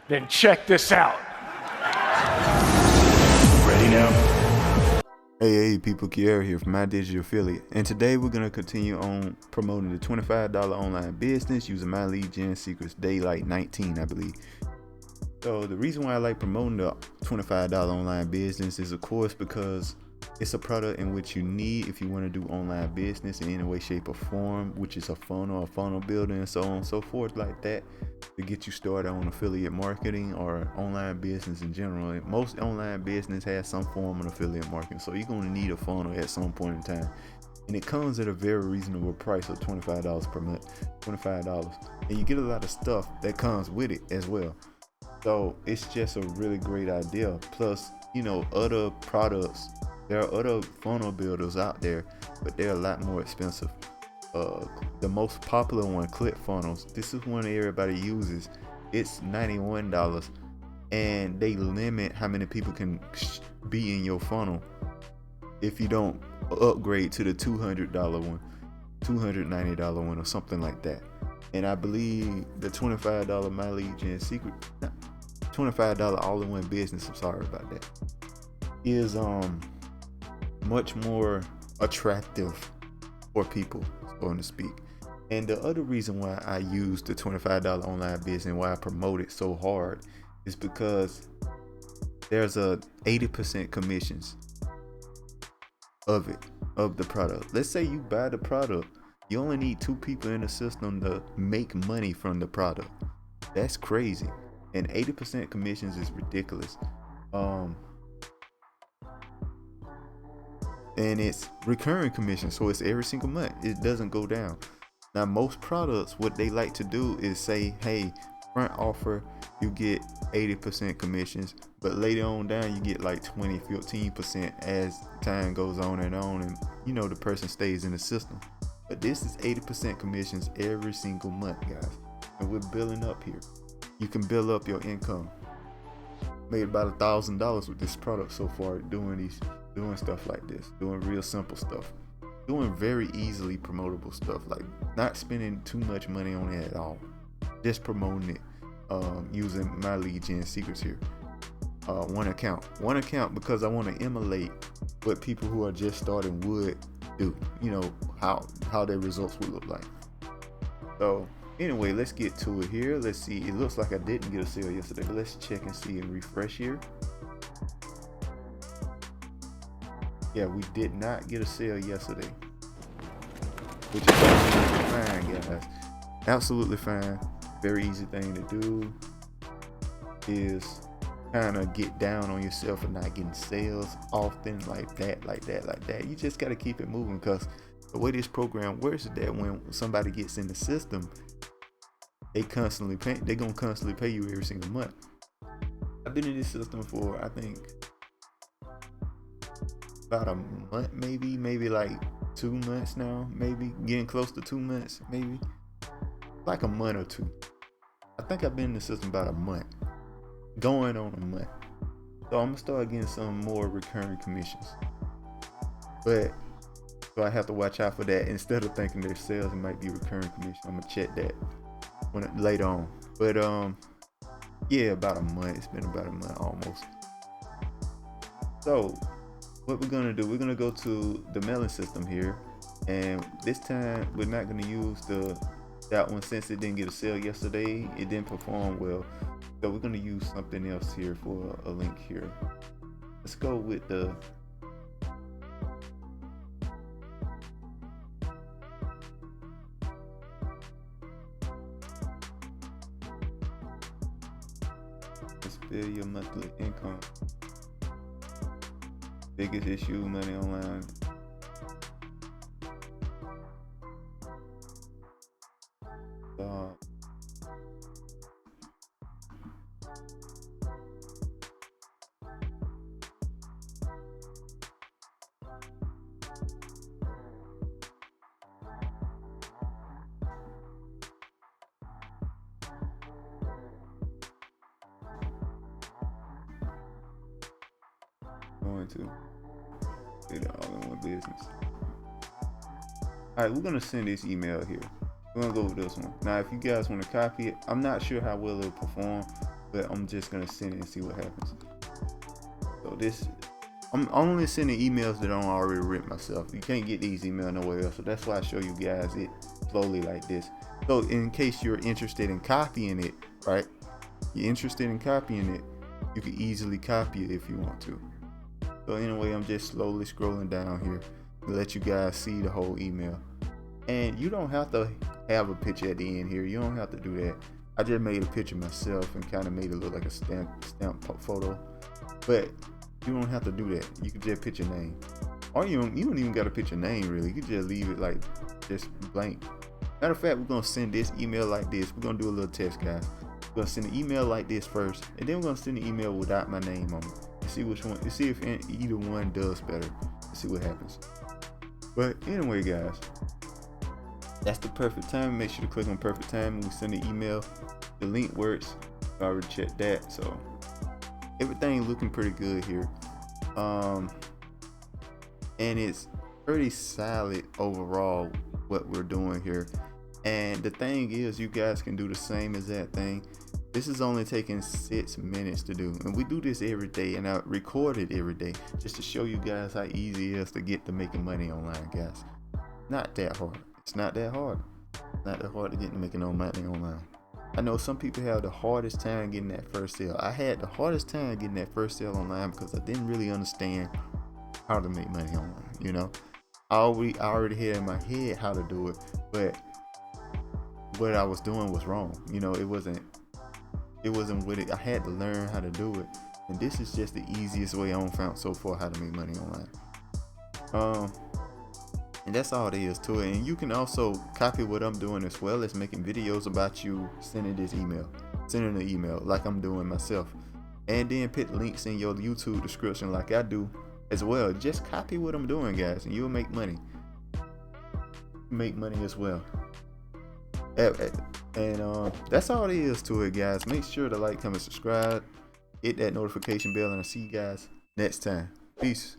Then check this out. Ready now? Hey people, Kiera here from My Digital Affiliate, and today we're going to continue on promoting the $25 online business using My Lead Gen Secrets Daylight 19, I believe. So the reason why I like promoting the $25 online business is, of course, because it's a product in which you need if you want to do online business in any way, shape, or form, which is a funnel builder, and so on and so forth like that, to get you started on affiliate marketing or online business in general. And most online business has some form of affiliate marketing, so you're going to need a funnel at some point in time. And it comes at a very reasonable price of $25 per month, $25. And you get a lot of stuff that comes with it as well. So it's just a really great idea. Plus, other products, there are other funnel builders out there, but they're a lot more expensive. The most popular one, ClickFunnels, this is one everybody uses. It's $91, and they limit how many people can be in your funnel if you don't upgrade to the $200 one, $290 one, or something like that. And I believe the $25 My Lead Gen Secret, $25 all-in-one business, I'm sorry about that, is much more attractive for people, so to speak. And the other reason why I use the $25 online business, why I promote it so hard, is because there's a 80% commissions of the product. Let's say you buy the product, you only need 2 people in the system to make money from the product. That's crazy. And 80% commissions is ridiculous. And it's recurring commission, so it's every single month. It doesn't go down. Now, most products, what they like to do is say, hey, front offer, you get 80% commissions, but later on down, you get like 15% as time goes on, and the person stays in the system. But this is 80% commissions every single month, guys. And we're building up here. You can build up your income. Made about $1,000 with this product so far, doing stuff like this, doing real simple stuff, doing very easily promotable stuff, like not spending too much money on it at all, just promoting it using My Lead Gen Secrets here. One account because I want to emulate what people who are just starting would do, how their results would look like. So anyway, let's get to it here. Let's see, it looks like I didn't get a sale yesterday, but let's check and see and refresh here. Yeah, we did not get a sale yesterday, which is absolutely fine, guys. Absolutely fine. Very easy thing to do is kind of get down on yourself for not getting sales often like that. You just got to keep it moving, because the way this program works is that when somebody gets in the system, they're gonna constantly pay you every single month. I've been in this system for, I think, about a month, maybe like 2 months now, maybe getting close to 2 months, maybe like a month or 2. I think I've been in the system about a month, going on a month. So I'm gonna start getting some more recurring commissions, so I have to watch out for that. Instead of thinking their sales, it might be recurring commission. I'm gonna check that later on. But yeah, about a month. It's been about a month almost. So what we're gonna do, we're gonna go to the mailing system here, and this time we're not gonna use that one since it didn't get a sale yesterday. It didn't perform well, so we're gonna use something else here for a link here. Let's go with the Spell your monthly income. Biggest issue, money online. Going to do the all-in-one business. All right, we're gonna send this email here. We're gonna go with this one. Now, if you guys want to copy it, I'm not sure how well it'll perform, but I'm just gonna send it and see what happens. So this, I'm only sending emails that I'm already written myself. You can't get these emails nowhere else, so that's why I show you guys it slowly like this. So in case you're interested in copying it, right? You're interested in copying it, you can easily copy it if you want to. So anyway, I'm just slowly scrolling down here to let you guys see the whole email. And you don't have to have a picture at the end here. You don't have to do that. I just made a picture myself and kind of made it look like a stamp photo. But you don't have to do that. You can just put your name. Or you don't even got to put your name really. You can just leave it like just blank. Matter of fact, we're going to send this email like this. We're going to do a little test, guys. We're going to send an email like this first. And then we're going to send an email without my name on it. And see which one. See if either one does better. Let's see what happens. But anyway, guys. That's the perfect time. Make sure to click on perfect time when we send the email. The link works. I already checked that, so everything looking pretty good here. And it's pretty solid overall what we're doing here. And the thing is, you guys can do the same as that thing. This is only taking 6 minutes to do, and we do this every day, and I record it every day just to show you guys how easy it is to get to making money online, guys. Not that hard. It's not that hard. Not that hard to get to making no money online. I know some people have the hardest time getting that first sale. I had the hardest time getting that first sale online because I didn't really understand how to make money online. You know, I already had in my head how to do it, but what I was doing was wrong. You know, it wasn't with it. I had to learn how to do it, and this is just the easiest way I've found so far how to make money online. And that's all there is to it. And you can also copy what I'm doing as well as making videos about you sending the email like I'm doing myself, and then put links in your YouTube description like I do as well. Just copy what I'm doing, guys, and you'll make money. Make money as well. And that's all there is to it, guys. Make sure to like, comment, subscribe, hit that notification bell, and I'll see you guys next time. Peace.